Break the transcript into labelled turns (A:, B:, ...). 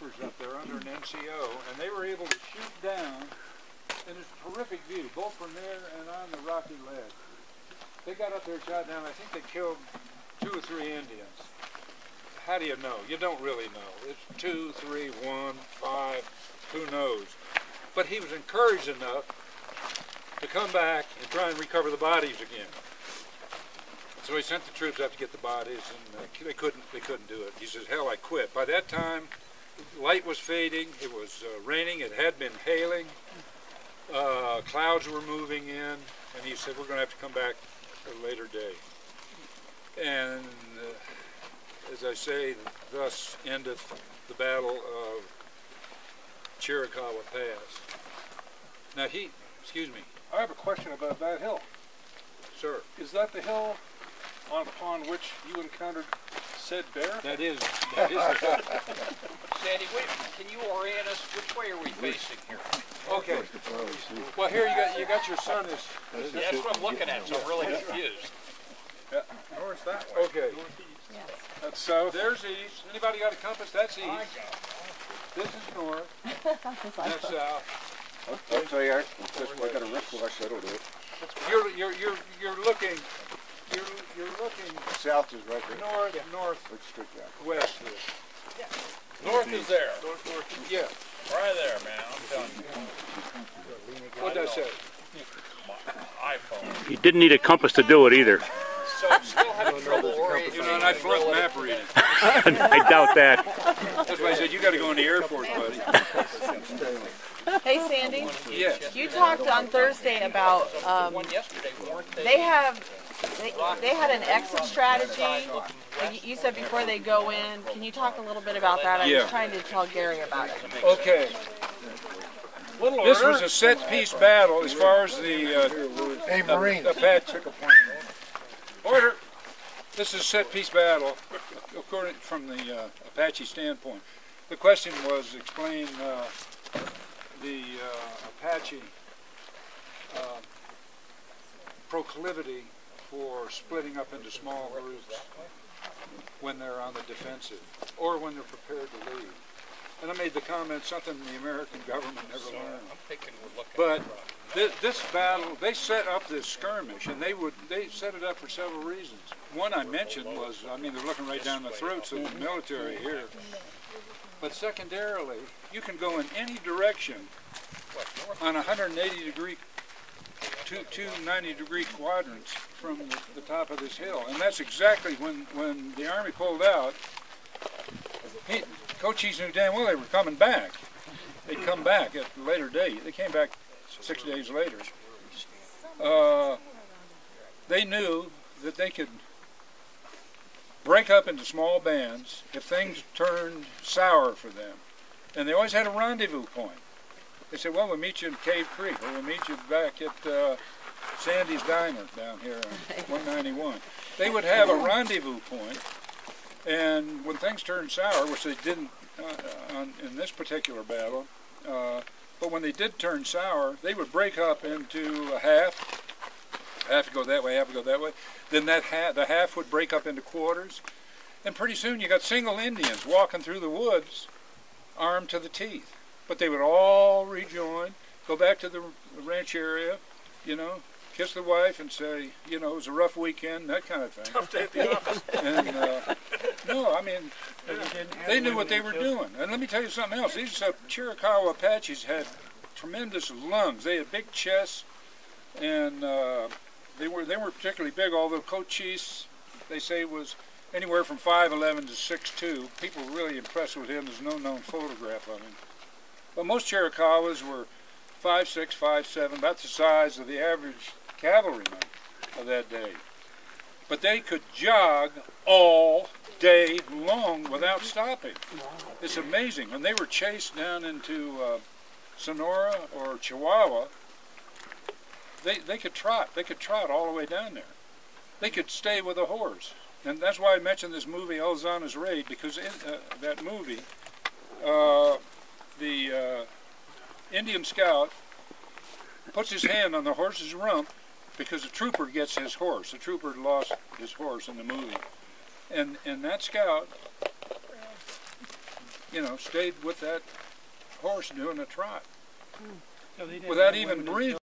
A: snipers up there under an NCO, and they were able to shoot down, and it's a terrific view, both from there and on the rocky ledge. They got up there and shot down. I think they killed 2 or 3 Indians. How do you know? You don't really know. It's 2, 3, 1, 5, who knows? But he was encouraged enough to come back and try and recover the bodies again. So he sent the troops out to get the bodies, and they couldn't do it. He says, hell, I quit. By that time, light was fading. It was raining. It had been hailing. Clouds were moving in, and he said, we're going to have to come back a later day. And as I say, thus endeth the Battle of Chiricahua Pass. Now excuse me.
B: I have a question about that hill.
A: Sir.
B: Is that the hill upon which you encountered said bear?
A: That is
C: Sandy, wait, can you orient us? Which way are we facing here?
A: Okay. Well, here you got your son is.
C: Yeah, that's what I'm looking at, so I'm really confused.
B: Yeah. North that way.
A: Okay.
D: Yes.
B: That's south.
A: There's east. Anybody got a compass? That's east. This is north. That's south.
E: I'll tell you, I got a wristwatch that'll do it.
A: You're looking. You're looking
E: South is right there.
A: north,
E: Let's stick that.
A: west.
C: North is there.
A: North. Yeah.
C: Right there, man. I'm telling you.
A: What did I say?
C: My iPhone.
F: You didn't need a compass to do it either.
C: So I'm still having trouble orienting.
A: You know, and I flunked map reading.
F: I doubt that.
A: That's why I said you got to go in the Air Force, buddy.
D: Hey, Sandy.
A: Yes.
D: You talked on Thursday about
C: One yesterday, weren't they?
D: they had an exit strategy. You said before they go in. Can you talk a little bit about that? I
A: Yeah.
D: was trying to tell Gary about it.
A: Okay. This was a set-piece battle as far as the
E: Hey, Marine.
A: Apache. Order. This is a set-piece battle, according from the Apache standpoint. The question was explain the Apache proclivity for splitting up into small groups when they're on the defensive or when they're prepared to leave. And I made the comment, something the American government never learned.
C: I'm thinking we're looking
A: But this battle, they set up this skirmish, and they set it up for several reasons. One I mentioned was, I mean, they're looking right down the throats of the military here. But secondarily, you can go in any direction on 180-degree, two 90-degree quadrants from the top of this hill. And that's exactly when the Army pulled out, Cochise knew damn well they were coming back. They'd come back at a later date. They came back 6 days later. They knew that they could break up into small bands if things turned sour for them. And they always had a rendezvous point. They said, well, we'll meet you in Cave Creek, or we'll meet you back at Sandy's Diner down here on 191. They would have a rendezvous point, and when things turned sour, which they didn't in this particular battle, but when they did turn sour, they would break up into a half to go that way, half to go that way. Then the half would break up into quarters, and pretty soon you got single Indians walking through the woods, armed to the teeth. But they would all rejoin, go back to the ranch area, you know, kiss the wife and say, you know, it was a rough weekend, that kind of thing.
C: Tough day at the office.
A: And no, I mean, they knew what they were doing. And let me tell you something else. These Chiricahua Apaches had tremendous lungs. They had big chests, and they were particularly big. Although Cochise, they say, was anywhere from 5'11" to 6'2". People were really impressed with him. There's no known photograph of him. But most Chiricahuas were 5'6", 5'7", about the size of the average cavalryman of that day. But they could jog all day long without stopping. It's amazing. When they were chased down into Sonora or Chihuahua, they could trot. They could trot all the way down there. They could stay with a horse. And that's why I mentioned this movie, El Zana's Raid, because in that movie, the Indian scout puts his hand on the horse's rump because the trooper gets his horse. The trooper lost his horse in the movie. And that scout stayed with that horse doing a trot
G: No, they didn't
A: without
G: know
A: even
G: women until
A: breathing.